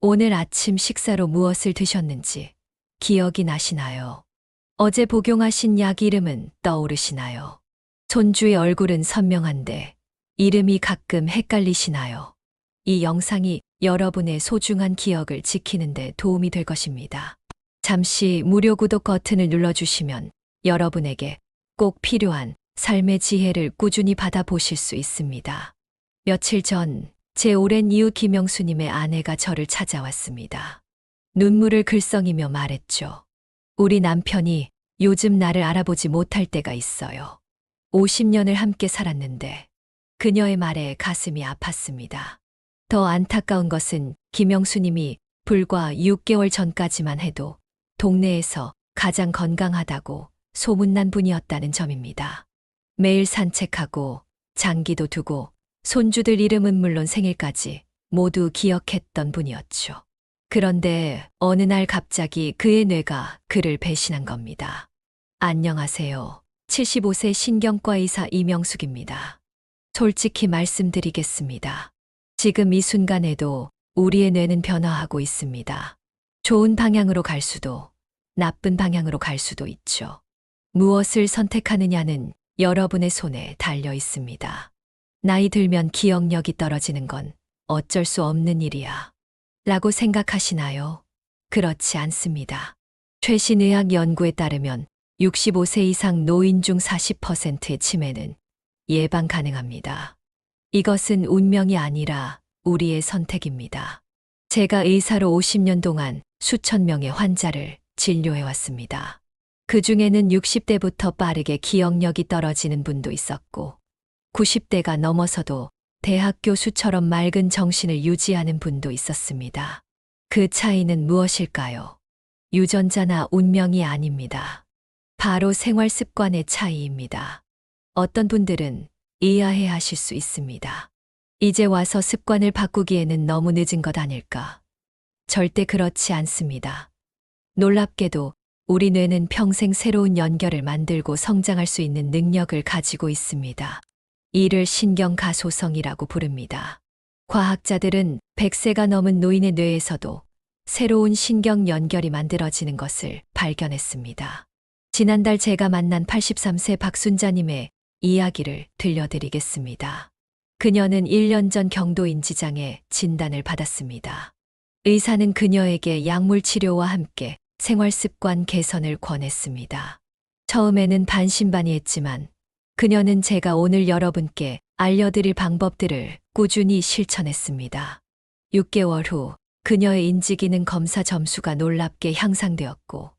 오늘 아침 식사로 무엇을 드셨는지 기억이 나시나요? 어제 복용하신 약 이름은 떠오르시나요? 손주의 얼굴은 선명한데 이름이 가끔 헷갈리시나요? 이 영상이 여러분의 소중한 기억을 지키는 데 도움이 될 것입니다. 잠시 무료 구독 버튼을 눌러주시면 여러분에게 꼭 필요한 삶의 지혜를 꾸준히 받아보실 수 있습니다. 며칠 전 제 오랜 이웃 김영수님의 아내가 저를 찾아왔습니다. 눈물을 글썽이며 말했죠. 우리 남편이 요즘 나를 알아보지 못할 때가 있어요. 50년을 함께 살았는데 그녀의 말에 가슴이 아팠습니다. 더 안타까운 것은 김영수님이 불과 6개월 전까지만 해도 동네에서 가장 건강하다고 소문난 분이었다는 점입니다. 매일 산책하고 장기도 두고 손주들 이름은 물론 생일까지 모두 기억했던 분이었죠. 그런데 어느 날 갑자기 그의 뇌가 그를 배신한 겁니다. 안녕하세요. 75세 신경과 의사 이명숙입니다. 솔직히 말씀드리겠습니다. 지금 이 순간에도 우리의 뇌는 변화하고 있습니다. 좋은 방향으로 갈 수도, 나쁜 방향으로 갈 수도 있죠. 무엇을 선택하느냐는 여러분의 손에 달려 있습니다. 나이 들면 기억력이 떨어지는 건 어쩔 수 없는 일이야. 라고 생각하시나요? 그렇지 않습니다. 최신 의학 연구에 따르면 65세 이상 노인 중 40%의 치매는 예방 가능합니다. 이것은 운명이 아니라 우리의 선택입니다. 제가 의사로 50년 동안 수천 명의 환자를 진료해왔습니다. 그 중에는 60대부터 빠르게 기억력이 떨어지는 분도 있었고, 90대가 넘어서도 대학 교수처럼 맑은 정신을 유지하는 분도 있었습니다. 그 차이는 무엇일까요? 유전자나 운명이 아닙니다. 바로 생활 습관의 차이입니다. 어떤 분들은 이해해 하실 수 있습니다. 이제 와서 습관을 바꾸기에는 너무 늦은 것 아닐까? 절대 그렇지 않습니다. 놀랍게도 우리 뇌는 평생 새로운 연결을 만들고 성장할 수 있는 능력을 가지고 있습니다. 이를 신경가소성이라고 부릅니다. 과학자들은 100세가 넘은 노인의 뇌에서도 새로운 신경 연결이 만들어지는 것을 발견했습니다. 지난달 제가 만난 83세 박순자님의 이야기를 들려드리겠습니다. 그녀는 1년 전 경도인지장애 진단을 받았습니다. 의사는 그녀에게 약물 치료와 함께 생활 습관 개선을 권했습니다. 처음에는 반신반의했지만 그녀는 제가 오늘 여러분께 알려드릴 방법들을 꾸준히 실천했습니다. 6개월 후 그녀의 인지기능 검사 점수가 놀랍게 향상되었고,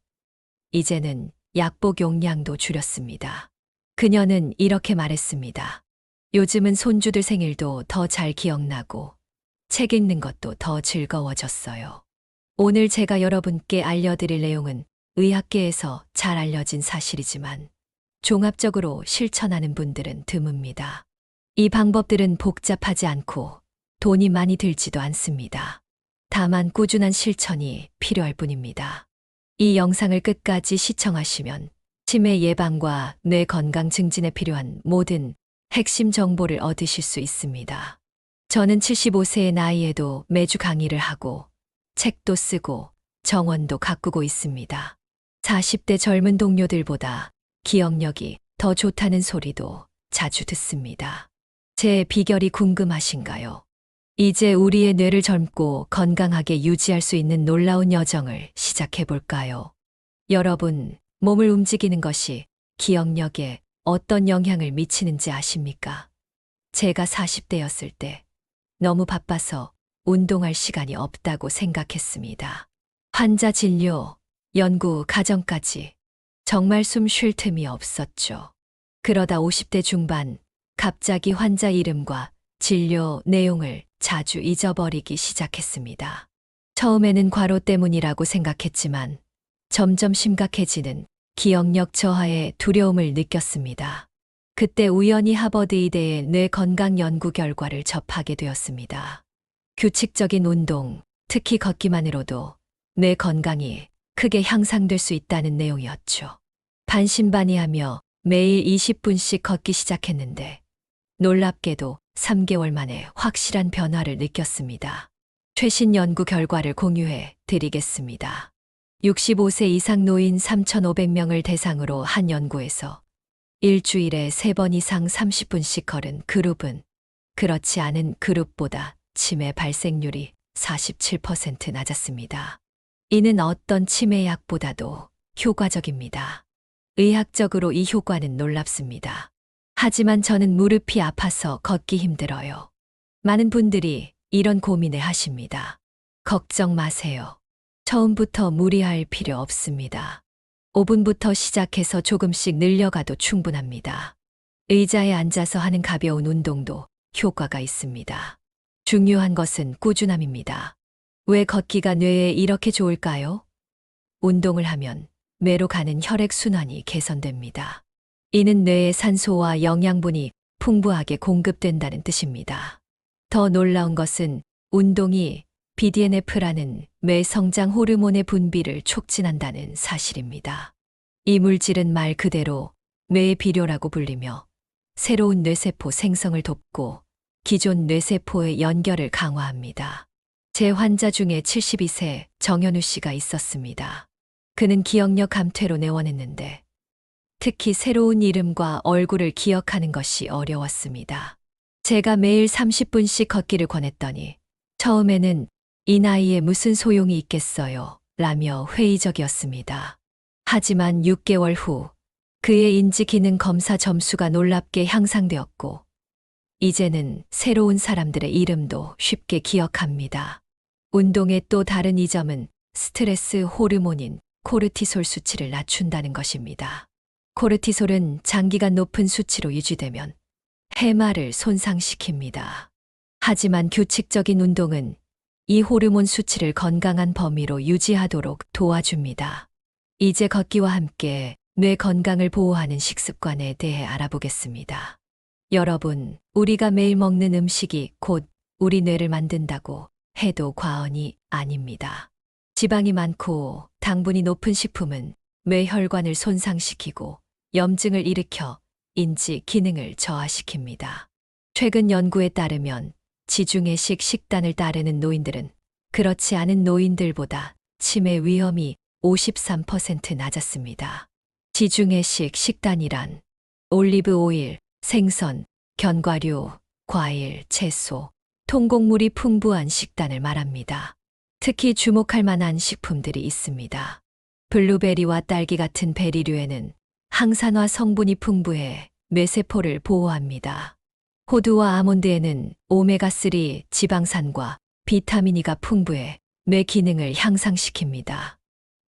이제는 약복 용량도 줄였습니다. 그녀는 이렇게 말했습니다. 요즘은 손주들 생일도 더 잘 기억나고 책 읽는 것도 더 즐거워졌어요. 오늘 제가 여러분께 알려드릴 내용은 의학계에서 잘 알려진 사실이지만 종합적으로 실천하는 분들은 드뭅니다. 이 방법들은 복잡하지 않고 돈이 많이 들지도 않습니다. 다만 꾸준한 실천이 필요할 뿐입니다. 이 영상을 끝까지 시청하시면 치매 예방과 뇌 건강 증진에 필요한 모든 핵심 정보를 얻으실 수 있습니다. 저는 75세의 나이에도 매주 강의를 하고 책도 쓰고 정원도 가꾸고 있습니다. 40대 젊은 동료들보다 기억력이 더 좋다는 소리도 자주 듣습니다. 제 비결이 궁금하신가요? 이제 우리의 뇌를 젊고 건강하게 유지할 수 있는 놀라운 여정을 시작해 볼까요? 여러분, 몸을 움직이는 것이 기억력에 어떤 영향을 미치는지 아십니까? 제가 40대였을 때 너무 바빠서 운동할 시간이 없다고 생각했습니다. 환자 진료, 연구, 가정까지 정말 숨 쉴 틈이 없었죠. 그러다 50대 중반, 갑자기 환자 이름과 진료 내용을 자주 잊어버리기 시작했습니다. 처음에는 과로 때문이라고 생각했지만 점점 심각해지는 기억력 저하에 두려움을 느꼈습니다. 그때 우연히 하버드 의대의 뇌 건강 연구 결과를 접하게 되었습니다. 규칙적인 운동, 특히 걷기만으로도 뇌 건강이 크게 향상될 수 있다는 내용이었죠. 반신반의하며 매일 20분씩 걷기 시작했는데 놀랍게도 3개월 만에 확실한 변화를 느꼈습니다. 최신 연구 결과를 공유해 드리겠습니다. 65세 이상 노인 3,500명을 대상으로 한 연구에서 일주일에 3번 이상 30분씩 걸은 그룹은 그렇지 않은 그룹보다 치매 발생률이 47% 낮았습니다. 이는 어떤 치매약보다도 효과적입니다. 의학적으로 이 효과는 놀랍습니다. 하지만 저는 무릎이 아파서 걷기 힘들어요. 많은 분들이 이런 고민을 하십니다. 걱정 마세요. 처음부터 무리할 필요 없습니다. 5분부터 시작해서 조금씩 늘려가도 충분합니다. 의자에 앉아서 하는 가벼운 운동도 효과가 있습니다. 중요한 것은 꾸준함입니다. 왜 걷기가 뇌에 이렇게 좋을까요? 운동을 하면 뇌로 가는 혈액순환이 개선됩니다. 이는 뇌에 산소와 영양분이 풍부하게 공급된다는 뜻입니다. 더 놀라운 것은 운동이 BDNF라는 뇌 성장 호르몬의 분비를 촉진한다는 사실입니다. 이 물질은 말 그대로 뇌의 비료라고 불리며 새로운 뇌세포 생성을 돕고 기존 뇌세포의 연결을 강화합니다. 제 환자 중에 72세 정현우 씨가 있었습니다. 그는 기억력 감퇴로 내원했는데 특히 새로운 이름과 얼굴을 기억하는 것이 어려웠습니다. 제가 매일 30분씩 걷기를 권했더니 처음에는 이 나이에 무슨 소용이 있겠어요 라며 회의적이었습니다. 하지만 6개월 후 그의 인지 기능 검사 점수가 놀랍게 향상되었고 이제는 새로운 사람들의 이름도 쉽게 기억합니다. 운동의 또 다른 이점은 스트레스 호르몬인 코르티솔 수치를 낮춘다는 것입니다. 코르티솔은 장기간 높은 수치로 유지되면 해마를 손상시킵니다. 하지만 규칙적인 운동은 이 호르몬 수치를 건강한 범위로 유지하도록 도와줍니다. 이제 걷기와 함께 뇌 건강을 보호하는 식습관에 대해 알아보겠습니다. 여러분, 우리가 매일 먹는 음식이 곧 우리 뇌를 만든다고 해도 과언이 아닙니다. 지방이 많고 당분이 높은 식품은 뇌혈관을 손상시키고 염증을 일으켜 인지 기능을 저하시킵니다. 최근 연구에 따르면 지중해식 식단을 따르는 노인들은 그렇지 않은 노인들보다 치매 위험이 53% 낮았습니다. 지중해식 식단이란 올리브 오일, 생선, 견과류, 과일, 채소, 통곡물이 풍부한 식단을 말합니다. 특히 주목할 만한 식품들이 있습니다. 블루베리와 딸기 같은 베리류에는 항산화 성분이 풍부해 뇌세포를 보호합니다. 호두와 아몬드에는 오메가3 지방산과 비타민 E가 풍부해 뇌 기능을 향상시킵니다.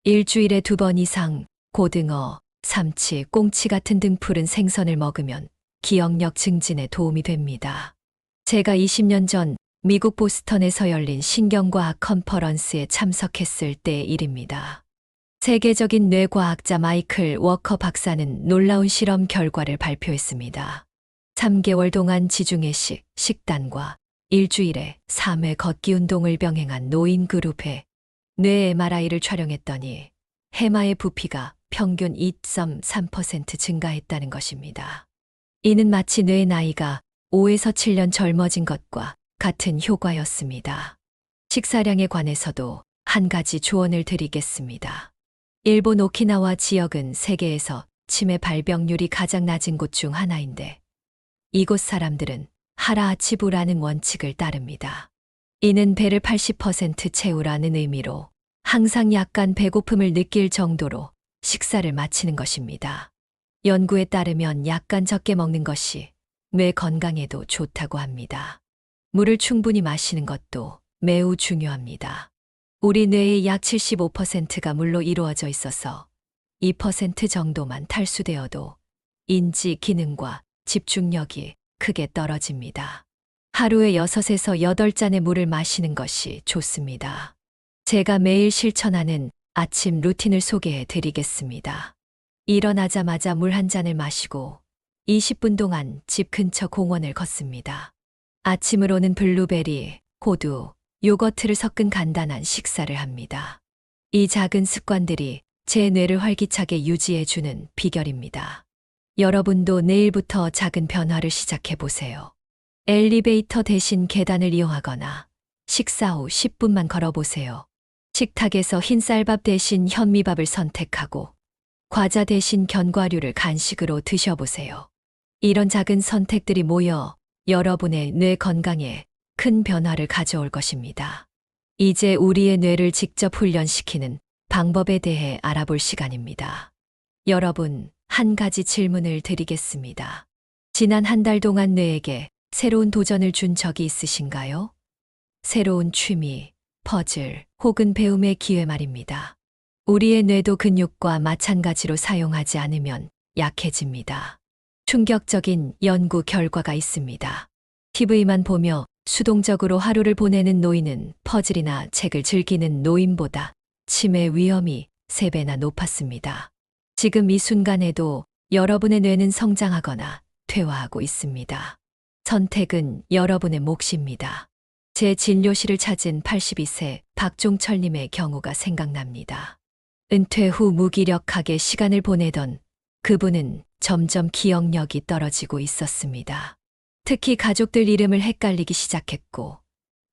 일주일에 2번 이상 고등어, 삼치, 꽁치 같은 등푸른 생선을 먹으면 기억력 증진에 도움이 됩니다. 제가 20년 전 미국 보스턴에서 열린 신경과학 컨퍼런스에 참석했을 때의 일입니다. 세계적인 뇌과학자 마이클 워커 박사는 놀라운 실험 결과를 발표했습니다. 3개월 동안 지중해식 식단과 일주일에 3회 걷기 운동을 병행한 노인 그룹에 뇌 MRI를 촬영했더니 해마의 부피가 평균 2.3% 증가했다는 것입니다. 이는 마치 뇌의 나이가 5에서 7년 젊어진 것과 같은 효과였습니다. 식사량에 관해서도 한 가지 조언을 드리겠습니다. 일본 오키나와 지역은 세계에서 치매 발병률이 가장 낮은 곳 중 하나인데 이곳 사람들은 하라아치부라는 원칙을 따릅니다. 이는 배를 80% 채우라는 의미로 항상 약간 배고픔을 느낄 정도로 식사를 마치는 것입니다. 연구에 따르면 약간 적게 먹는 것이 뇌 건강에도 좋다고 합니다. 물을 충분히 마시는 것도 매우 중요합니다. 우리 뇌의 약 75%가 물로 이루어져 있어서 2% 정도만 탈수되어도 인지 기능과 집중력이 크게 떨어집니다. 하루에 6에서 8잔의 물을 마시는 것이 좋습니다. 제가 매일 실천하는 아침 루틴을 소개해 드리겠습니다. 일어나자마자 물 한 잔을 마시고 20분 동안 집 근처 공원을 걷습니다. 아침으로는 블루베리, 호두, 요거트를 섞은 간단한 식사를 합니다. 이 작은 습관들이 제 뇌를 활기차게 유지해주는 비결입니다. 여러분도 내일부터 작은 변화를 시작해 보세요. 엘리베이터 대신 계단을 이용하거나 식사 후 10분만 걸어보세요. 식탁에서 흰쌀밥 대신 현미밥을 선택하고 과자 대신 견과류를 간식으로 드셔보세요. 이런 작은 선택들이 모여 여러분의 뇌 건강에 큰 변화를 가져올 것입니다. 이제 우리의 뇌를 직접 훈련시키는 방법에 대해 알아볼 시간입니다. 여러분, 한 가지 질문을 드리겠습니다. 지난 한 달 동안 뇌에게 새로운 도전을 준 적이 있으신가요? 새로운 취미, 퍼즐, 혹은 배움의 기회 말입니다. 우리의 뇌도 근육과 마찬가지로 사용하지 않으면 약해집니다. 충격적인 연구 결과가 있습니다. TV만 보며 수동적으로 하루를 보내는 노인은 퍼즐이나 책을 즐기는 노인보다 치매 위험이 3배나 높았습니다. 지금 이 순간에도 여러분의 뇌는 성장하거나 퇴화하고 있습니다. 선택은 여러분의 몫입니다. 제 진료실을 찾은 82세 박종철님의 경우가 생각납니다. 은퇴 후 무기력하게 시간을 보내던 그분은 점점 기억력이 떨어지고 있었습니다. 특히 가족들 이름을 헷갈리기 시작했고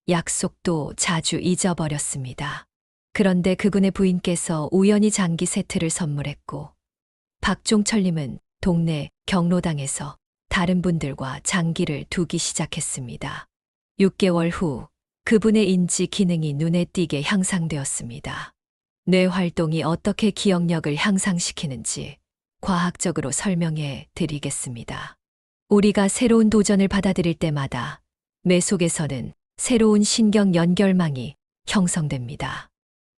약속도 자주 잊어버렸습니다. 그런데 그분의 부인께서 우연히 장기 세트를 선물했고 박종철님은 동네 경로당에서 다른 분들과 장기를 두기 시작했습니다. 6개월 후 그분의 인지 기능이 눈에 띄게 향상되었습니다. 뇌 활동이 어떻게 기억력을 향상시키는지 과학적으로 설명해 드리겠습니다. 우리가 새로운 도전을 받아들일 때마다 뇌 속에서는 새로운 신경 연결망이 형성됩니다.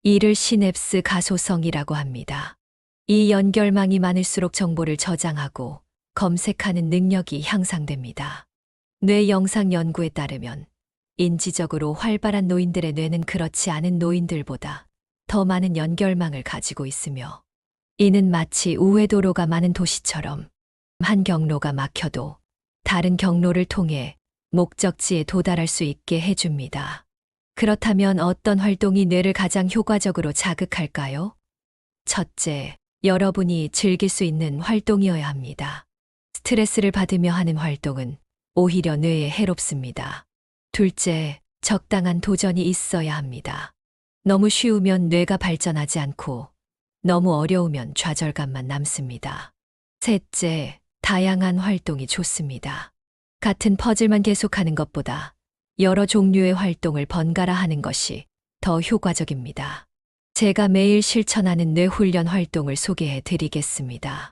이를 시냅스 가소성이라고 합니다. 이 연결망이 많을수록 정보를 저장하고 검색하는 능력이 향상됩니다. 뇌 영상 연구에 따르면 인지적으로 활발한 노인들의 뇌는 그렇지 않은 노인들보다 더 많은 연결망을 가지고 있으며 이는 마치 우회도로가 많은 도시처럼 한 경로가 막혀도 다른 경로를 통해 목적지에 도달할 수 있게 해줍니다. 그렇다면 어떤 활동이 뇌를 가장 효과적으로 자극할까요? 첫째, 여러분이 즐길 수 있는 활동이어야 합니다. 스트레스를 받으며 하는 활동은 오히려 뇌에 해롭습니다. 둘째, 적당한 도전이 있어야 합니다. 너무 쉬우면 뇌가 발전하지 않고 너무 어려우면 좌절감만 남습니다. 셋째, 다양한 활동이 좋습니다. 같은 퍼즐만 계속하는 것보다 여러 종류의 활동을 번갈아 하는 것이 더 효과적입니다. 제가 매일 실천하는 뇌 훈련 활동을 소개해 드리겠습니다.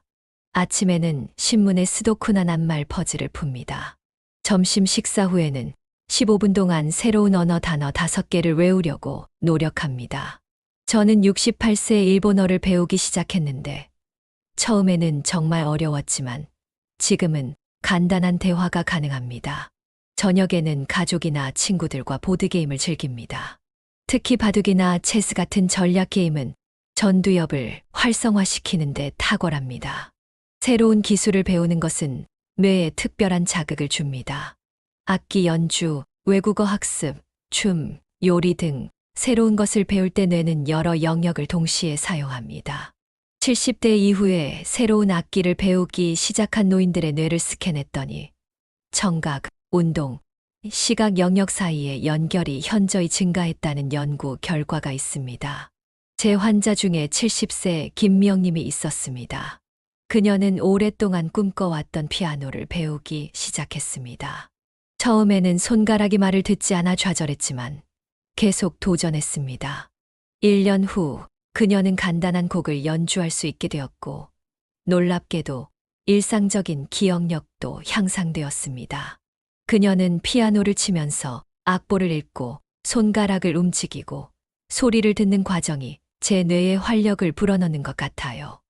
아침에는 신문에 스도쿠나 낱말 퍼즐을 풉니다. 점심 식사 후에는 15분 동안 새로운 언어 단어 5개를 외우려고 노력합니다. 저는 68세에 일본어를 배우기 시작했는데 처음에는 정말 어려웠지만 지금은 간단한 대화가 가능합니다. 저녁에는 가족이나 친구들과 보드게임을 즐깁니다. 특히 바둑이나 체스 같은 전략 게임은 전두엽을 활성화시키는 데 탁월합니다. 새로운 기술을 배우는 것은 뇌에 특별한 자극을 줍니다. 악기 연주, 외국어 학습, 춤, 요리 등 새로운 것을 배울 때 뇌는 여러 영역을 동시에 사용합니다. 70대 이후에 새로운 악기를 배우기 시작한 노인들의 뇌를 스캔했더니 청각, 운동, 시각 영역 사이의 연결이 현저히 증가했다는 연구 결과가 있습니다. 제 환자 중에 70세 김미영님이 있었습니다. 그녀는 오랫동안 꿈꿔왔던 피아노를 배우기 시작했습니다. 처음에는 손가락이 말을 듣지 않아 좌절했지만 계속 도전했습니다. 1년 후 그녀는 간단한 곡을 연주할 수 있게 되었고 놀랍게도 일상적인 기억력도 향상되었습니다. 그녀는 피아노를 치면서 악보를 읽고 손가락을 움직이고 소리를 듣는 과정이 제 뇌에 활력을 불어넣는 것 같아요.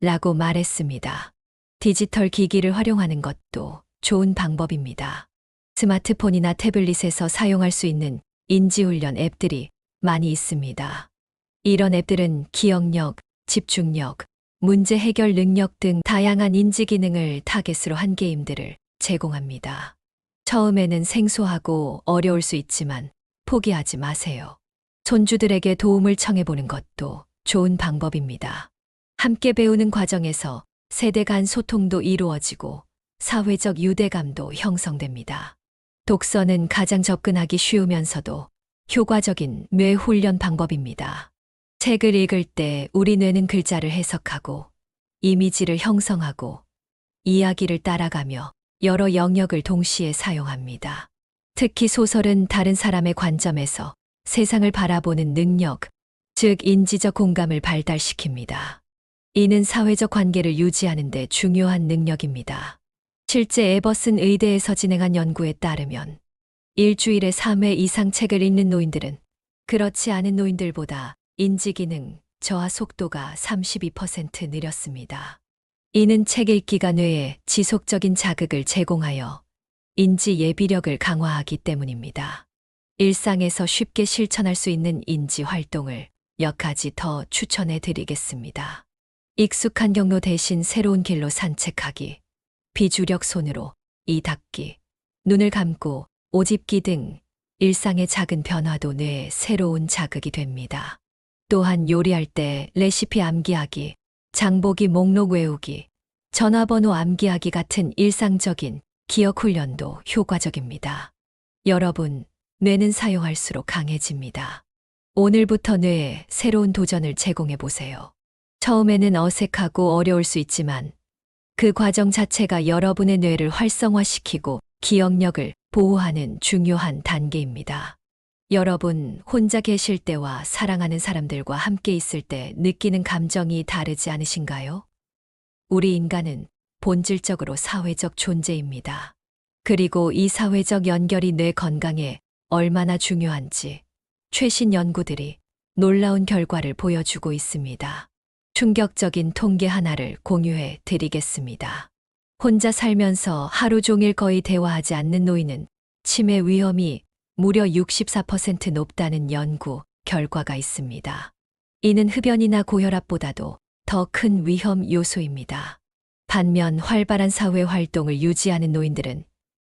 라고 말했습니다. 디지털 기기를 활용하는 것도 좋은 방법입니다. 스마트폰이나 태블릿에서 사용할 수 있는 인지훈련 앱들이 많이 있습니다. 이런 앱들은 기억력, 집중력, 문제 해결 능력 등 다양한 인지 기능을 타겟으로 한 게임들을 제공합니다. 처음에는 생소하고 어려울 수 있지만 포기하지 마세요. 손주들에게 도움을 청해보는 것도 좋은 방법입니다. 함께 배우는 과정에서 세대 간 소통도 이루어지고 사회적 유대감도 형성됩니다. 독서는 가장 접근하기 쉬우면서도 효과적인 뇌 훈련 방법입니다. 책을 읽을 때 우리 뇌는 글자를 해석하고 이미지를 형성하고 이야기를 따라가며 여러 영역을 동시에 사용합니다. 특히 소설은 다른 사람의 관점에서 세상을 바라보는 능력, 즉 인지적 공감을 발달시킵니다. 이는 사회적 관계를 유지하는 데 중요한 능력입니다. 실제 에버슨 의대에서 진행한 연구에 따르면 일주일에 3회 이상 책을 읽는 노인들은 그렇지 않은 노인들보다 인지기능, 저하 속도가 32% 느렸습니다. 이는 책 읽기가 뇌에 지속적인 자극을 제공하여 인지 예비력을 강화하기 때문입니다. 일상에서 쉽게 실천할 수 있는 인지 활동을 몇 가지 더 추천해 드리겠습니다. 익숙한 경로 대신 새로운 길로 산책하기, 비주력 손으로 이 닦기, 눈을 감고 오집기 등 일상의 작은 변화도 뇌에 새로운 자극이 됩니다. 또한 요리할 때 레시피 암기하기, 장보기 목록 외우기, 전화번호 암기하기 같은 일상적인 기억 훈련도 효과적입니다. 여러분, 뇌는 사용할수록 강해집니다. 오늘부터 뇌에 새로운 도전을 제공해 보세요. 처음에는 어색하고 어려울 수 있지만 그 과정 자체가 여러분의 뇌를 활성화시키고 기억력을 보호하는 중요한 단계입니다. 여러분, 혼자 계실 때와 사랑하는 사람들과 함께 있을 때 느끼는 감정이 다르지 않으신가요? 우리 인간은 본질적으로 사회적 존재입니다. 그리고 이 사회적 연결이 뇌 건강에 얼마나 중요한지 최신 연구들이 놀라운 결과를 보여주고 있습니다. 충격적인 통계 하나를 공유해 드리겠습니다. 혼자 살면서 하루 종일 거의 대화하지 않는 노인은 치매 위험이 무려 64% 높다는 연구 결과가 있습니다. 이는 흡연이나 고혈압보다도 더 큰 위험 요소입니다. 반면 활발한 사회 활동을 유지하는 노인들은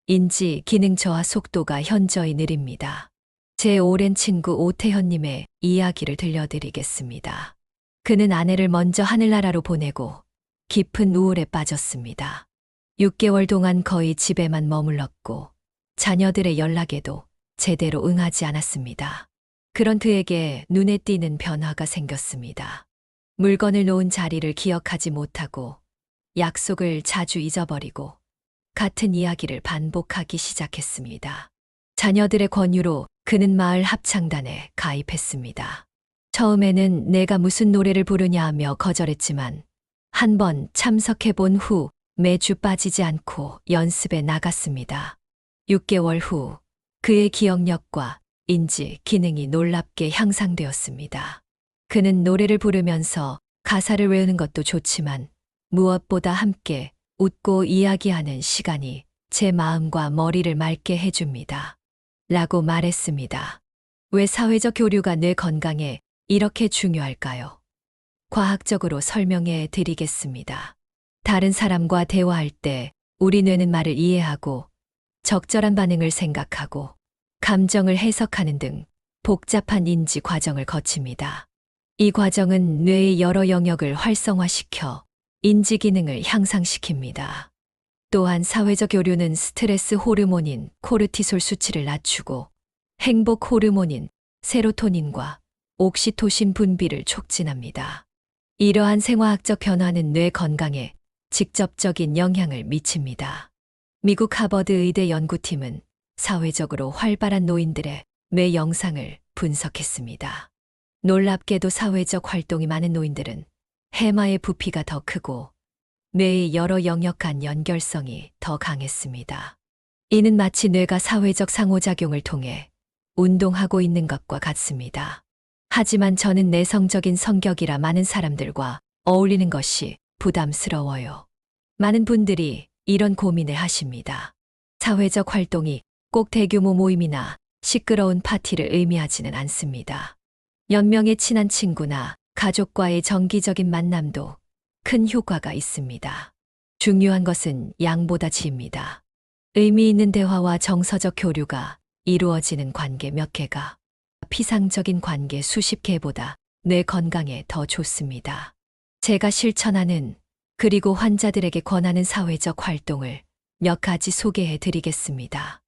인지 기능 저하 속도가 현저히 느립니다. 제 오랜 친구 오태현님의 이야기를 들려드리겠습니다. 그는 아내를 먼저 하늘나라로 보내고 깊은 우울에 빠졌습니다. 6개월 동안 거의 집에만 머물렀고 자녀들의 연락에도 제대로 응하지 않았습니다. 그런 그에게 눈에 띄는 변화가 생겼습니다. 물건을 놓은 자리를 기억하지 못하고 약속을 자주 잊어버리고 같은 이야기를 반복하기 시작했습니다. 자녀들의 권유로 그는 마을 합창단에 가입했습니다. 처음에는 내가 무슨 노래를 부르냐 하며 거절했지만 한 번 참석해 본 후 매주 빠지지 않고 연습에 나갔습니다. 6개월 후 그의 기억력과 인지 기능이 놀랍게 향상되었습니다. 그는 노래를 부르면서 가사를 외우는 것도 좋지만 무엇보다 함께 웃고 이야기하는 시간이 제 마음과 머리를 맑게 해줍니다. 라고 말했습니다. 왜 사회적 교류가 뇌 건강에 이렇게 중요할까요? 과학적으로 설명해 드리겠습니다. 다른 사람과 대화할 때 우리 뇌는 말을 이해하고 적절한 반응을 생각하고 감정을 해석하는 등 복잡한 인지 과정을 거칩니다. 이 과정은 뇌의 여러 영역을 활성화시켜 인지 기능을 향상시킵니다. 또한 사회적 교류는 스트레스 호르몬인 코르티솔 수치를 낮추고 행복 호르몬인 세로토닌과 옥시토신 분비를 촉진합니다. 이러한 생화학적 변화는 뇌 건강에 직접적인 영향을 미칩니다. 미국 하버드 의대 연구팀은 사회적으로 활발한 노인들의 뇌 영상을 분석했습니다. 놀랍게도 사회적 활동이 많은 노인들은 해마의 부피가 더 크고 뇌의 여러 영역 간 연결성이 더 강했습니다. 이는 마치 뇌가 사회적 상호작용을 통해 운동하고 있는 것과 같습니다. 하지만 저는 내성적인 성격이라 많은 사람들과 어울리는 것이 부담스러워요. 많은 분들이 이런 고민을 하십니다. 사회적 활동이 꼭 대규모 모임이나 시끄러운 파티를 의미하지는 않습니다. 몇 명의 친한 친구나 가족과의 정기적인 만남도 큰 효과가 있습니다. 중요한 것은 양보다 질입니다. 의미 있는 대화와 정서적 교류가 이루어지는 관계 몇 개가 피상적인 관계 수십 개보다 뇌 건강에 더 좋습니다. 제가 실천하는 그리고 환자들에게 권하는 사회적 활동을 몇 가지 소개해 드리겠습니다.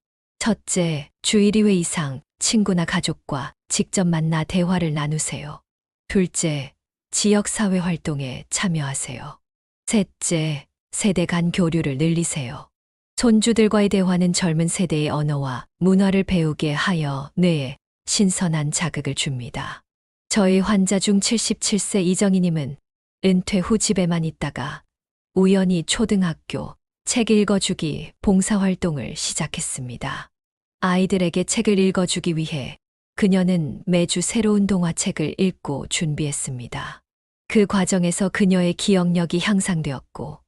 첫째, 주 1회 이상 친구나 가족과 직접 만나 대화를 나누세요. 둘째, 지역사회 활동에 참여하세요. 셋째, 세대 간 교류를 늘리세요. 손주들과의 대화는 젊은 세대의 언어와 문화를 배우게 하여 뇌에 신선한 자극을 줍니다. 저희 환자 중 77세 이정희님은 은퇴 후 집에만 있다가 우연히 초등학교 책 읽어주기 봉사활동을 시작했습니다. 아이들에게 책을 읽어주기 위해 그녀는 매주 새로운 동화책을 읽고 준비했습니다. 그 과정에서 그녀의 기억력이 향상되었고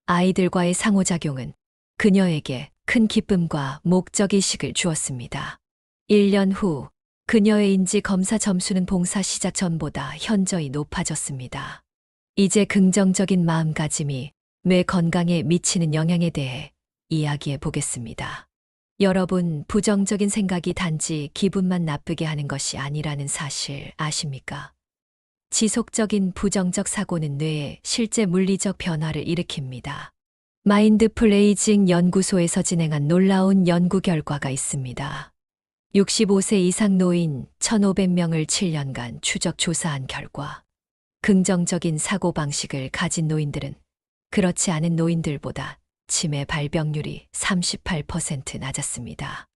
아이들과의 상호작용은 그녀에게 큰 기쁨과 목적의식을 주었습니다. 1년 후 그녀의 인지 검사 점수는 봉사 시작 전보다 현저히 높아졌습니다. 이제 긍정적인 마음가짐이 뇌 건강에 미치는 영향에 대해 이야기해 보겠습니다. 여러분, 부정적인 생각이 단지 기분만 나쁘게 하는 것이 아니라는 사실 아십니까? 지속적인 부정적 사고는 뇌에 실제 물리적 변화를 일으킵니다. 마인드플레이징 연구소에서 진행한 놀라운 연구 결과가 있습니다. 65세 이상 노인 1,500명을 7년간 추적 조사한 결과 긍정적인 사고방식을 가진 노인들은 그렇지 않은 노인들보다 치매 발병률이 38% 낮았습니다.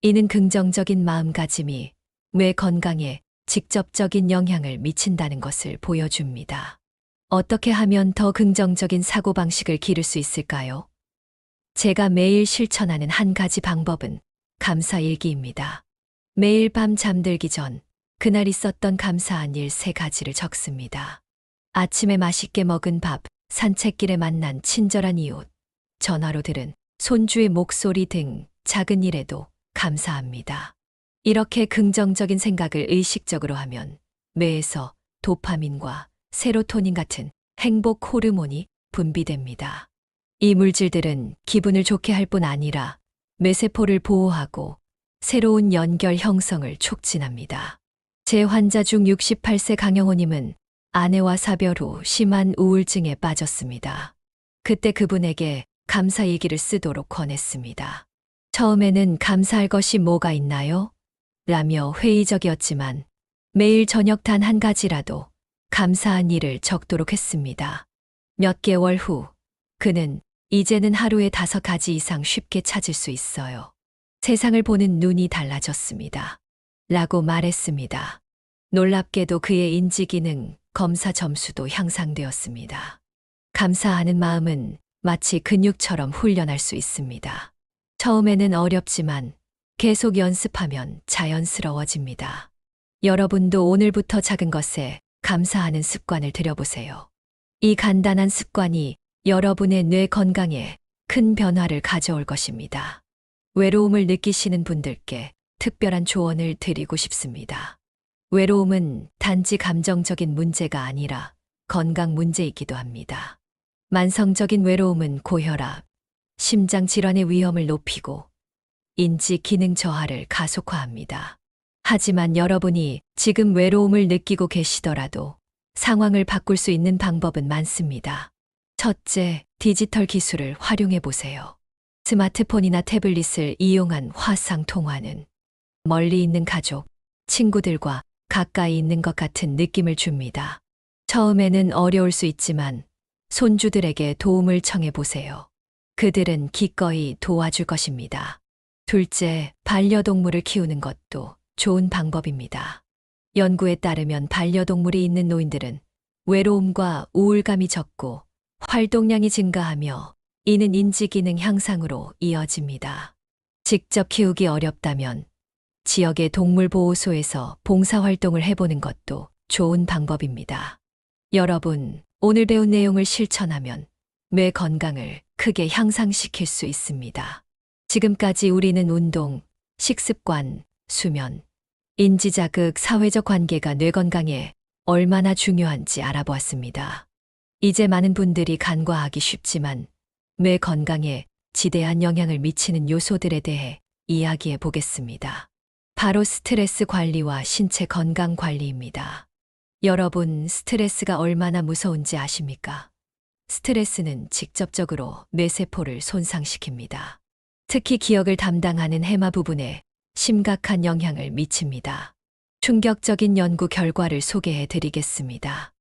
이는 긍정적인 마음가짐이 뇌 건강에 직접적인 영향을 미친다는 것을 보여줍니다. 어떻게 하면 더 긍정적인 사고방식을 기를 수 있을까요? 제가 매일 실천하는 한 가지 방법은 감사일기입니다. 매일 밤 잠들기 전 그날 있었던 감사한 일 3가지를 적습니다. 아침에 맛있게 먹은 밥, 산책길에 만난 친절한 이웃, 전화로 들은 손주의 목소리 등 작은 일에도 감사합니다. 이렇게 긍정적인 생각을 의식적으로 하면 뇌에서 도파민과 세로토닌 같은 행복 호르몬이 분비됩니다. 이 물질들은 기분을 좋게 할 뿐 아니라 뇌세포를 보호하고 새로운 연결 형성을 촉진합니다. 제 환자 중 68세 강영호님은 아내와 사별 후 심한 우울증에 빠졌습니다. 그때 그분에게 감사 얘기를 쓰도록 권했습니다. 처음에는 감사할 것이 뭐가 있나요? 라며 회의적이었지만 매일 저녁 단 한 가지라도 감사한 일을 적도록 했습니다. 몇 개월 후 그는 이제는 하루에 5가지 이상 쉽게 찾을 수 있어요. 세상을 보는 눈이 달라졌습니다. 라고 말했습니다. 놀랍게도 그의 인지기능 검사 점수도 향상되었습니다. 감사하는 마음은 마치 근육처럼 훈련할 수 있습니다. 처음에는 어렵지만 계속 연습하면 자연스러워집니다. 여러분도 오늘부터 작은 것에 감사하는 습관을 들여보세요. 이 간단한 습관이 여러분의 뇌 건강에 큰 변화를 가져올 것입니다. 외로움을 느끼시는 분들께 특별한 조언을 드리고 싶습니다. 외로움은 단지 감정적인 문제가 아니라 건강 문제이기도 합니다. 만성적인 외로움은 고혈압, 심장 질환의 위험을 높이고 인지 기능 저하를 가속화합니다. 하지만 여러분이 지금 외로움을 느끼고 계시더라도 상황을 바꿀 수 있는 방법은 많습니다. 첫째, 디지털 기술을 활용해 보세요. 스마트폰이나 태블릿을 이용한 화상 통화는 멀리 있는 가족, 친구들과 가까이 있는 것 같은 느낌을 줍니다. 처음에는 어려울 수 있지만 손주들에게 도움을 청해 보세요. 그들은 기꺼이 도와줄 것입니다. 둘째, 반려동물을 키우는 것도 좋은 방법입니다. 연구에 따르면 반려동물이 있는 노인들은 외로움과 우울감이 적고 활동량이 증가하며 이는 인지기능 향상으로 이어집니다. 직접 키우기 어렵다면 지역의 동물보호소에서 봉사활동을 해보는 것도 좋은 방법입니다. 여러분, 오늘 배운 내용을 실천하면 뇌 건강을 크게 향상시킬 수 있습니다. 지금까지 우리는 운동, 식습관, 수면, 인지자극, 사회적 관계가 뇌 건강에 얼마나 중요한지 알아보았습니다. 이제 많은 분들이 간과하기 쉽지만 뇌 건강에 지대한 영향을 미치는 요소들에 대해 이야기해 보겠습니다. 바로 스트레스 관리와 신체 건강 관리입니다. 여러분, 스트레스가 얼마나 무서운지 아십니까? 스트레스는 직접적으로 뇌세포를 손상시킵니다. 특히 기억을 담당하는 해마 부분에 심각한 영향을 미칩니다. 충격적인 연구 결과를 소개해 드리겠습니다.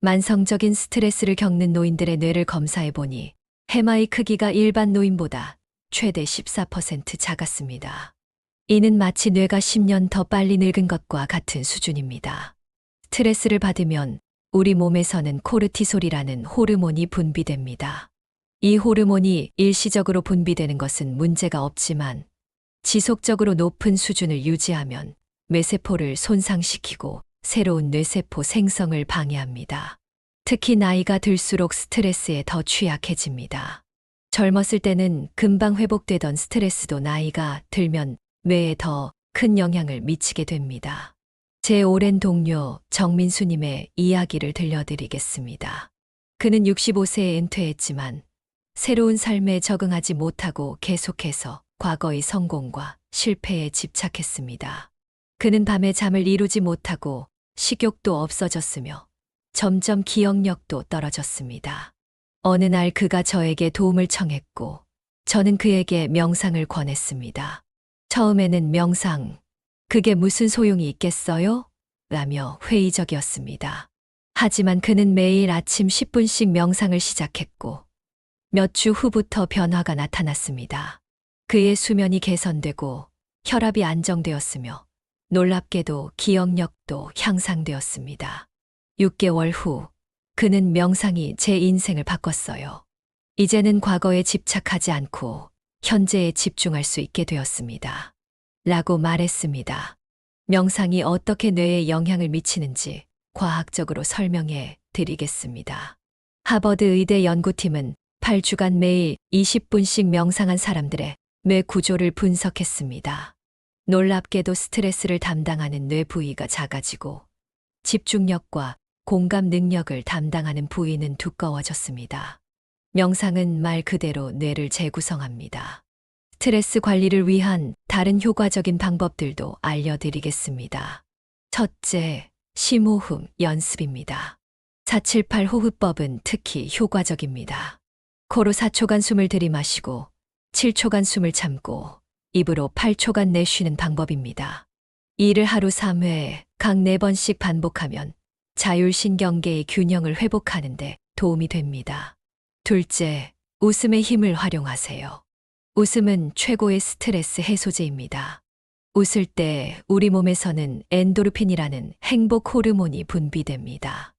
만성적인 스트레스를 겪는 노인들의 뇌를 검사해 보니 해마의 크기가 일반 노인보다 최대 14% 작았습니다. 이는 마치 뇌가 10년 더 빨리 늙은 것과 같은 수준입니다. 스트레스를 받으면 우리 몸에서는 코르티솔이라는 호르몬이 분비됩니다. 이 호르몬이 일시적으로 분비되는 것은 문제가 없지만 지속적으로 높은 수준을 유지하면 뇌세포를 손상시키고 새로운 뇌세포 생성을 방해합니다. 특히 나이가 들수록 스트레스에 더 취약해집니다. 젊었을 때는 금방 회복되던 스트레스도 나이가 들면 뇌에 더 큰 영향을 미치게 됩니다. 제 오랜 동료 정민수님의 이야기를 들려드리겠습니다. 그는 65세에 은퇴했지만 새로운 삶에 적응하지 못하고 계속해서 과거의 성공과 실패에 집착했습니다. 그는 밤에 잠을 이루지 못하고 식욕도 없어졌으며 점점 기억력도 떨어졌습니다. 어느 날 그가 저에게 도움을 청했고 저는 그에게 명상을 권했습니다. 처음에는 명상, 그게 무슨 소용이 있겠어요? 라며 회의적이었습니다. 하지만 그는 매일 아침 10분씩 명상을 시작했고 몇 주 후부터 변화가 나타났습니다. 그의 수면이 개선되고 혈압이 안정되었으며 놀랍게도 기억력도 향상되었습니다. 6개월 후 그는 명상이 제 인생을 바꿨어요. 이제는 과거에 집착하지 않고 현재에 집중할 수 있게 되었습니다. 라고 말했습니다. 명상이 어떻게 뇌에 영향을 미치는지 과학적으로 설명해 드리겠습니다. 하버드 의대 연구팀은 8주간 매일 20분씩 명상한 사람들의 뇌 구조를 분석했습니다. 놀랍게도 스트레스를 담당하는 뇌 부위가 작아지고 집중력과 공감 능력을 담당하는 부위는 두꺼워졌습니다. 명상은 말 그대로 뇌를 재구성합니다. 스트레스 관리를 위한 다른 효과적인 방법들도 알려드리겠습니다. 첫째, 심호흡 연습입니다. 478 호흡법은 특히 효과적입니다. 코로 4초간 숨을 들이마시고 7초간 숨을 참고 입으로 8초간 내쉬는 방법입니다. 이를 하루 3회, 각 4번씩 반복하면 자율신경계의 균형을 회복하는 데 도움이 됩니다. 둘째, 웃음의 힘을 활용하세요. 웃음은 최고의 스트레스 해소제입니다. 웃을 때 우리 몸에서는 엔도르핀이라는 행복 호르몬이 분비됩니다.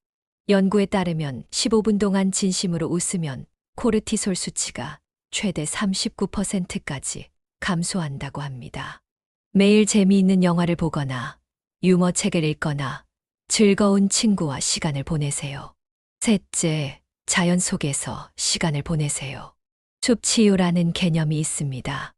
연구에 따르면 15분 동안 진심으로 웃으면 코르티솔 수치가 최대 39%까지 감소한다고 합니다. 매일 재미있는 영화를 보거나 유머 책을 읽거나 즐거운 친구와 시간을 보내세요. 셋째, 자연 속에서 시간을 보내세요. 숲치유라는 개념이 있습니다.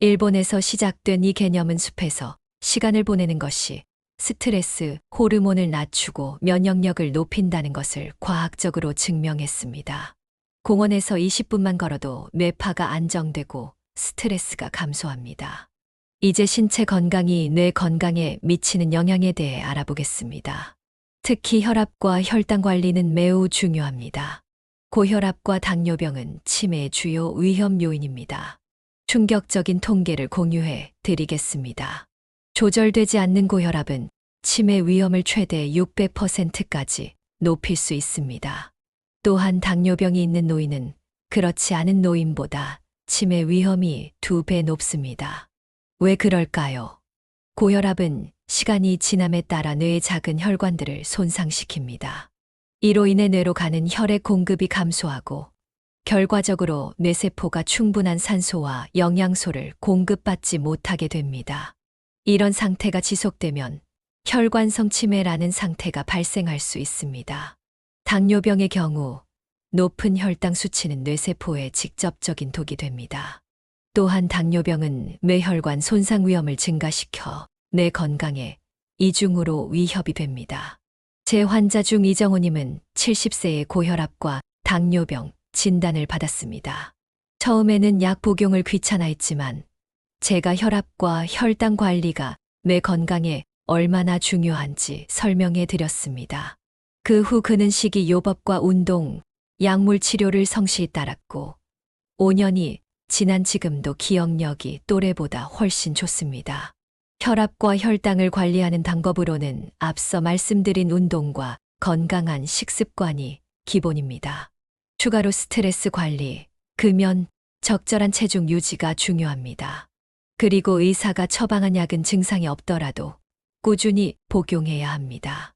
일본에서 시작된 이 개념은 숲에서 시간을 보내는 것이 스트레스 호르몬을 낮추고 면역력을 높인다는 것을 과학적으로 증명했습니다. 공원에서 20분만 걸어도 뇌파가 안정되고 스트레스가 감소합니다. 이제 신체 건강이 뇌 건강에 미치는 영향에 대해 알아보겠습니다. 특히 혈압과 혈당 관리는 매우 중요합니다. 고혈압과 당뇨병은 치매의 주요 위험 요인입니다. 충격적인 통계를 공유해 드리겠습니다. 조절되지 않는 고혈압은 치매 위험을 최대 600%까지 높일 수 있습니다. 또한 당뇨병이 있는 노인은 그렇지 않은 노인보다 치매 위험이 2배 높습니다. 왜 그럴까요? 고혈압은 시간이 지남에 따라 뇌의 작은 혈관들을 손상시킵니다. 이로 인해 뇌로 가는 혈액 공급이 감소하고 결과적으로 뇌세포가 충분한 산소와 영양소를 공급받지 못하게 됩니다. 이런 상태가 지속되면 혈관성 치매라는 상태가 발생할 수 있습니다. 당뇨병의 경우 높은 혈당 수치는 뇌세포에 직접적인 독이 됩니다. 또한 당뇨병은 뇌혈관 손상 위험을 증가시켜 뇌 건강에 이중으로 위협이 됩니다. 제 환자 중 이정호님은 70세의 고혈압과 당뇨병 진단을 받았습니다. 처음에는 약 복용을 귀찮아했지만 제가 혈압과 혈당 관리가 뇌 건강에 얼마나 중요한지 설명해 드렸습니다. 그 후 그는 식이요법과 운동, 약물 치료를 성실히 따랐고 5년이 지난 지금도 기억력이 또래보다 훨씬 좋습니다. 혈압과 혈당을 관리하는 방법으로는 앞서 말씀드린 운동과 건강한 식습관이 기본입니다. 추가로 스트레스 관리, 금연, 적절한 체중 유지가 중요합니다. 그리고 의사가 처방한 약은 증상이 없더라도 꾸준히 복용해야 합니다.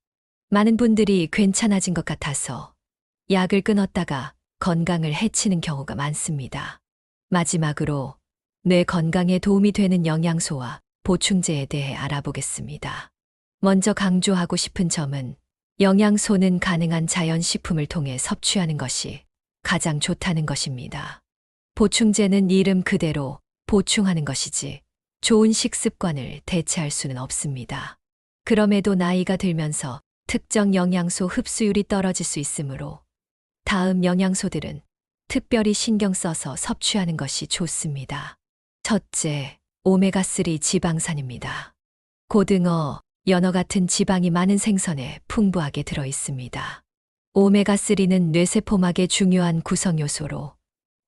많은 분들이 괜찮아진 것 같아서 약을 끊었다가 건강을 해치는 경우가 많습니다. 마지막으로 뇌 건강에 도움이 되는 영양소와 보충제에 대해 알아보겠습니다. 먼저 강조하고 싶은 점은 영양소는 가능한 자연식품을 통해 섭취하는 것이 가장 좋다는 것입니다. 보충제는 이름 그대로 보충하는 것이지 좋은 식습관을 대체할 수는 없습니다. 그럼에도 나이가 들면서 특정 영양소 흡수율이 떨어질 수 있으므로 다음 영양소들은 특별히 신경 써서 섭취하는 것이 좋습니다. 첫째, 오메가3 지방산입니다. 고등어, 연어 같은 지방이 많은 생선에 풍부하게 들어 있습니다. 오메가3는 뇌세포막의 중요한 구성 요소로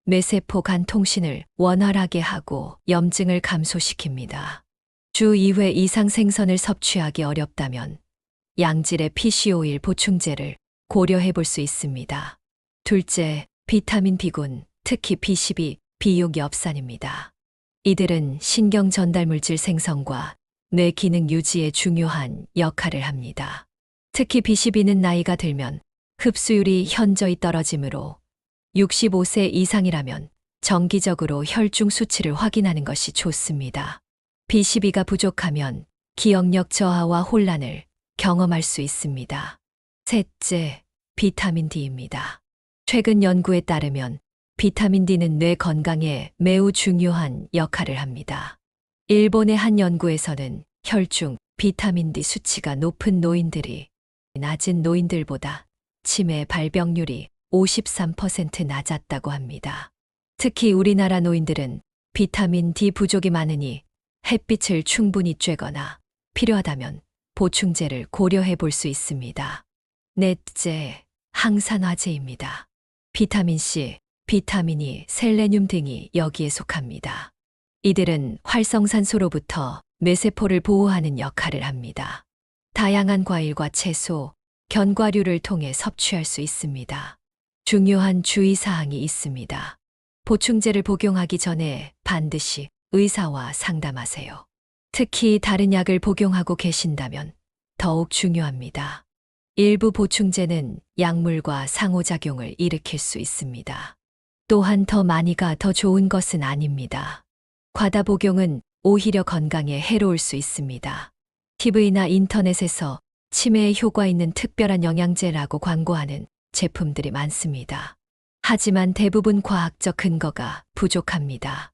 뇌세포 간 통신을 원활하게 하고 염증을 감소시킵니다. 주 2회 이상 생선을 섭취하기 어렵다면 양질의 PCO일 보충제를 고려해 볼 수 있습니다. 둘째, 비타민 B군, 특히 B12, 비육엽산입니다. 이들은 신경 전달물질 생성과 뇌 기능 유지에 중요한 역할을 합니다. 특히 B12는 나이가 들면 흡수율이 현저히 떨어지므로 65세 이상이라면 정기적으로 혈중 수치를 확인하는 것이 좋습니다. B12가 부족하면 기억력 저하와 혼란을 경험할 수 있습니다. 셋째, 비타민 D입니다. 최근 연구에 따르면 비타민 D는 뇌 건강에 매우 중요한 역할을 합니다. 일본의 한 연구에서는 혈중 비타민 D 수치가 높은 노인들이 낮은 노인들보다 치매 발병률이 53% 낮았다고 합니다. 특히 우리나라 노인들은 비타민 D 부족이 많으니 햇빛을 충분히 쬐거나 필요하다면 보충제를 고려해 볼 수 있습니다. 넷째, 항산화제입니다. 비타민 C, 비타민 E, 셀레늄 등이 여기에 속합니다. 이들은 활성산소로부터 뇌세포를 보호하는 역할을 합니다. 다양한 과일과 채소, 견과류를 통해 섭취할 수 있습니다. 중요한 주의사항이 있습니다. 보충제를 복용하기 전에 반드시 의사와 상담하세요. 특히 다른 약을 복용하고 계신다면 더욱 중요합니다. 일부 보충제는 약물과 상호작용을 일으킬 수 있습니다. 또한 더 많이가 더 좋은 것은 아닙니다. 과다 복용은 오히려 건강에 해로울 수 있습니다. TV나 인터넷에서 치매에 효과 있는 특별한 영양제라고 광고하는 제품들이 많습니다. 하지만 대부분 과학적 근거가 부족합니다.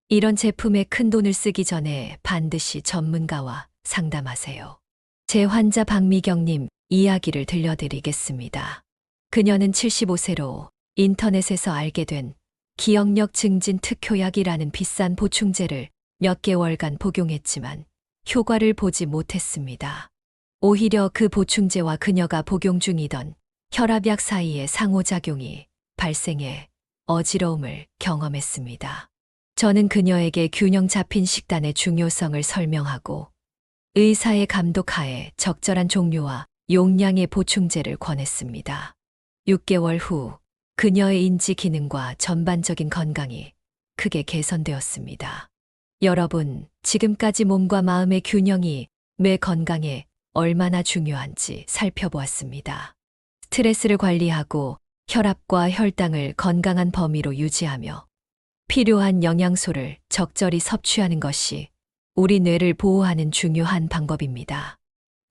이런 제품에 큰 돈을 쓰기 전에 반드시 전문가와 상담하세요. 제 환자 박미경님 이야기를 들려드리겠습니다. 그녀는 75세로 인터넷에서 알게 된 기억력 증진 특효약이라는 비싼 보충제를 몇 개월간 복용했지만 효과를 보지 못했습니다. 오히려 그 보충제와 그녀가 복용 중이던 혈압약 사이에 상호작용이 발생해 어지러움을 경험했습니다. 저는 그녀에게 균형 잡힌 식단의 중요성을 설명하고 의사의 감독하에 적절한 종류와 용량의 보충제를 권했습니다. 6개월 후 그녀의 인지 기능과 전반적인 건강이 크게 개선되었습니다. 여러분, 지금까지 몸과 마음의 균형이 뇌 건강에 얼마나 중요한지 살펴보았습니다. 스트레스를 관리하고 혈압과 혈당을 건강한 범위로 유지하며 필요한 영양소를 적절히 섭취하는 것이 우리 뇌를 보호하는 중요한 방법입니다.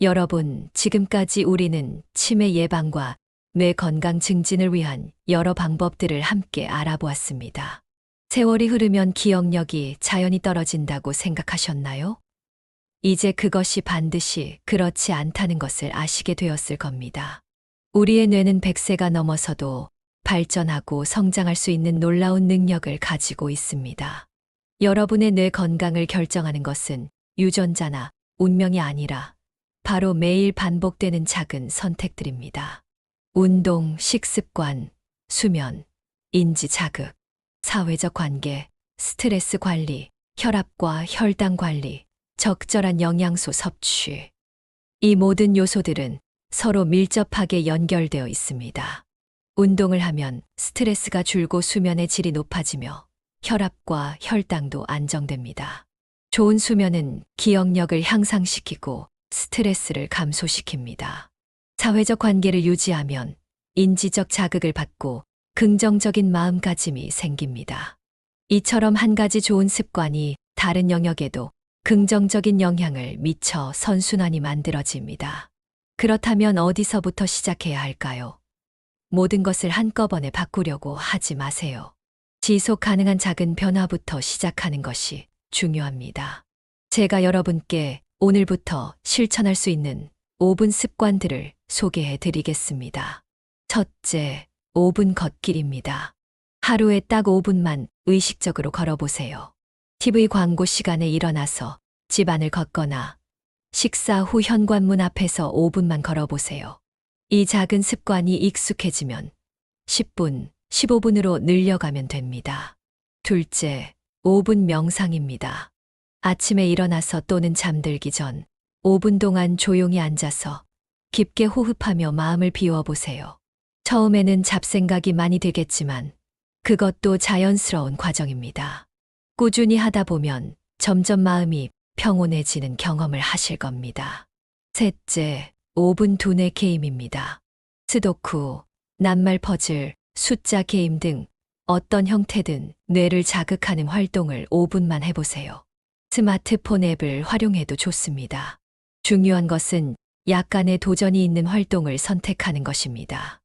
여러분, 지금까지 우리는 치매 예방과 뇌 건강 증진을 위한 여러 방법들을 함께 알아보았습니다. 세월이 흐르면 기억력이 자연히 떨어진다고 생각하셨나요? 이제 그것이 반드시 그렇지 않다는 것을 아시게 되었을 겁니다. 우리의 뇌는 100세가 넘어서도 발전하고 성장할 수 있는 놀라운 능력을 가지고 있습니다. 여러분의 뇌 건강을 결정하는 것은 유전자나 운명이 아니라 바로 매일 반복되는 작은 선택들입니다. 운동, 식습관, 수면, 인지 자극, 사회적 관계, 스트레스 관리, 혈압과 혈당 관리, 적절한 영양소 섭취. 이 모든 요소들은 서로 밀접하게 연결되어 있습니다. 운동을 하면 스트레스가 줄고 수면의 질이 높아지며 혈압과 혈당도 안정됩니다. 좋은 수면은 기억력을 향상시키고 스트레스를 감소시킵니다. 사회적 관계를 유지하면 인지적 자극을 받고 긍정적인 마음가짐이 생깁니다. 이처럼 한 가지 좋은 습관이 다른 영역에도 긍정적인 영향을 미쳐 선순환이 만들어집니다. 그렇다면 어디서부터 시작해야 할까요? 모든 것을 한꺼번에 바꾸려고 하지 마세요. 지속 가능한 작은 변화부터 시작하는 것이 중요합니다. 제가 여러분께 오늘부터 실천할 수 있는 5분 습관들을 소개해 드리겠습니다. 첫째, 5분 걷기입니다. 하루에 딱 5분만 의식적으로 걸어보세요. TV 광고 시간에 일어나서 집안을 걷거나 식사 후 현관문 앞에서 5분만 걸어보세요. 이 작은 습관이 익숙해지면 10분, 15분으로 늘려가면 됩니다. 둘째, 5분 명상입니다. 아침에 일어나서 또는 잠들기 전 5분 동안 조용히 앉아서 깊게 호흡하며 마음을 비워보세요. 처음에는 잡생각이 많이 되겠지만 그것도 자연스러운 과정입니다. 꾸준히 하다 보면 점점 마음이 평온해지는 경험을 하실 겁니다. 셋째, 5분 두뇌 게임입니다. 스도쿠, 낱말 퍼즐, 숫자 게임 등 어떤 형태든 뇌를 자극하는 활동을 5분만 해보세요. 스마트폰 앱을 활용해도 좋습니다. 중요한 것은 약간의 도전이 있는 활동을 선택하는 것입니다.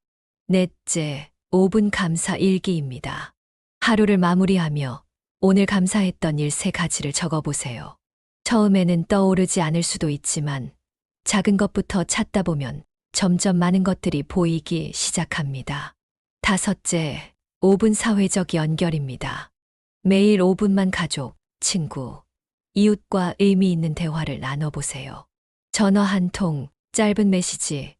넷째, 5분 감사 일기입니다. 하루를 마무리하며 오늘 감사했던 일 3가지를 적어보세요. 처음에는 떠오르지 않을 수도 있지만 작은 것부터 찾다 보면 점점 많은 것들이 보이기 시작합니다. 다섯째, 5분 사회적 연결입니다. 매일 5분만 가족, 친구, 이웃과 의미 있는 대화를 나눠보세요. 전화 한 통, 짧은 메시지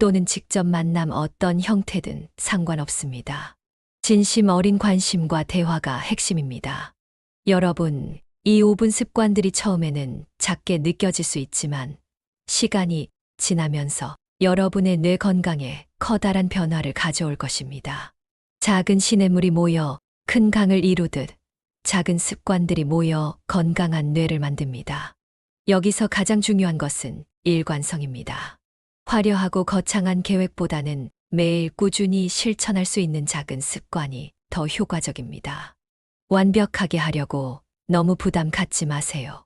또는 직접 만남 어떤 형태든 상관없습니다. 진심 어린 관심과 대화가 핵심입니다. 여러분, 이 5분 습관들이 처음에는 작게 느껴질 수 있지만 시간이 지나면서 여러분의 뇌 건강에 커다란 변화를 가져올 것입니다. 작은 시냇물이 모여 큰 강을 이루듯 작은 습관들이 모여 건강한 뇌를 만듭니다. 여기서 가장 중요한 것은 일관성입니다. 화려하고 거창한 계획보다는 매일 꾸준히 실천할 수 있는 작은 습관이 더 효과적입니다. 완벽하게 하려고 너무 부담 갖지 마세요.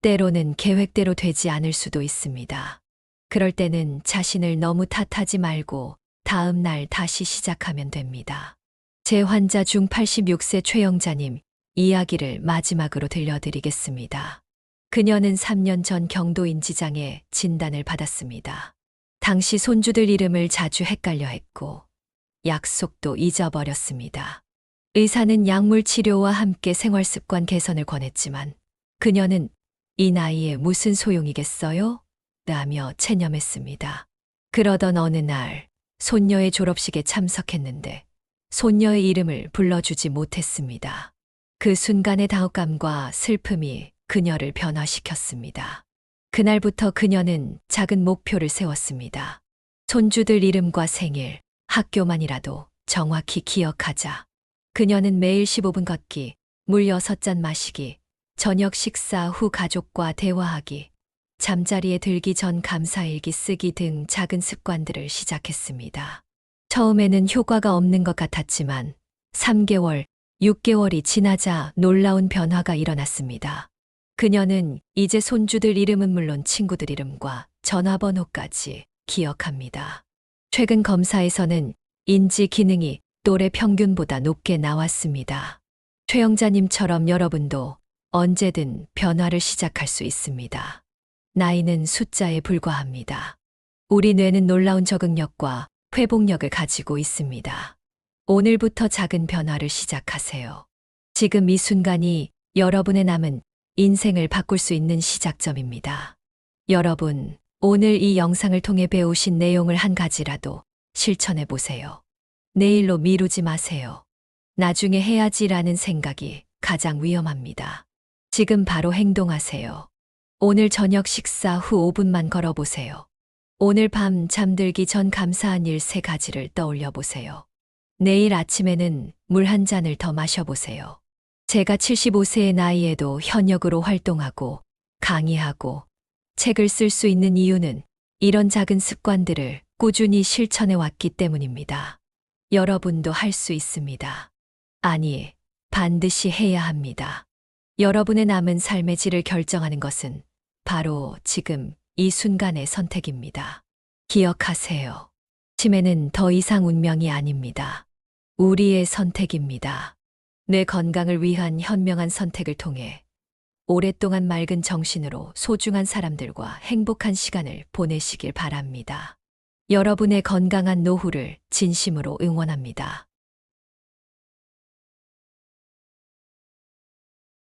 때로는 계획대로 되지 않을 수도 있습니다. 그럴 때는 자신을 너무 탓하지 말고 다음 날 다시 시작하면 됩니다. 제 환자 중 86세 최영자님 이야기를 마지막으로 들려드리겠습니다. 그녀는 3년 전 경도인지장애 진단을 받았습니다. 당시 손주들 이름을 자주 헷갈려 했고 약속도 잊어버렸습니다. 의사는 약물 치료와 함께 생활습관 개선을 권했지만 그녀는 이 나이에 무슨 소용이겠어요? 라며 체념했습니다. 그러던 어느 날 손녀의 졸업식에 참석했는데 손녀의 이름을 불러주지 못했습니다. 그 순간의 당혹감과 슬픔이 그녀를 변화시켰습니다. 그날부터 그녀는 작은 목표를 세웠습니다. 손주들 이름과 생일, 학교만이라도 정확히 기억하자. 그녀는 매일 15분 걷기, 물 6잔 마시기, 저녁 식사 후 가족과 대화하기, 잠자리에 들기 전 감사일기 쓰기 등 작은 습관들을 시작했습니다. 처음에는 효과가 없는 것 같았지만 3개월, 6개월이 지나자 놀라운 변화가 일어났습니다. 그녀는 이제 손주들 이름은 물론 친구들 이름과 전화번호까지 기억합니다. 최근 검사에서는 인지 기능이 또래 평균보다 높게 나왔습니다. 최영자님처럼 여러분도 언제든 변화를 시작할 수 있습니다. 나이는 숫자에 불과합니다. 우리 뇌는 놀라운 적응력과 회복력을 가지고 있습니다. 오늘부터 작은 변화를 시작하세요. 지금 이 순간이 여러분의 남은 인생을 바꿀 수 있는 시작점입니다. 여러분, 오늘 이 영상을 통해 배우신 내용을 한 가지라도 실천해 보세요. 내일로 미루지 마세요. 나중에 해야지라는 생각이 가장 위험합니다. 지금 바로 행동하세요. 오늘 저녁 식사 후 5분만 걸어보세요. 오늘 밤 잠들기 전 감사한 일 3가지를 떠올려 보세요. 내일 아침에는 물 한 잔을 더 마셔보세요. 제가 75세의 나이에도 현역으로 활동하고 강의하고 책을 쓸 수 있는 이유는 이런 작은 습관들을 꾸준히 실천해 왔기 때문입니다. 여러분도 할 수 있습니다. 아니, 반드시 해야 합니다. 여러분의 남은 삶의 질을 결정하는 것은 바로 지금 이 순간의 선택입니다. 기억하세요. 치매는 더 이상 운명이 아닙니다. 우리의 선택입니다. 뇌 건강을 위한 현명한 선택을 통해 오랫동안 맑은 정신으로 소중한 사람들과 행복한 시간을 보내시길 바랍니다. 여러분의 건강한 노후를 진심으로 응원합니다.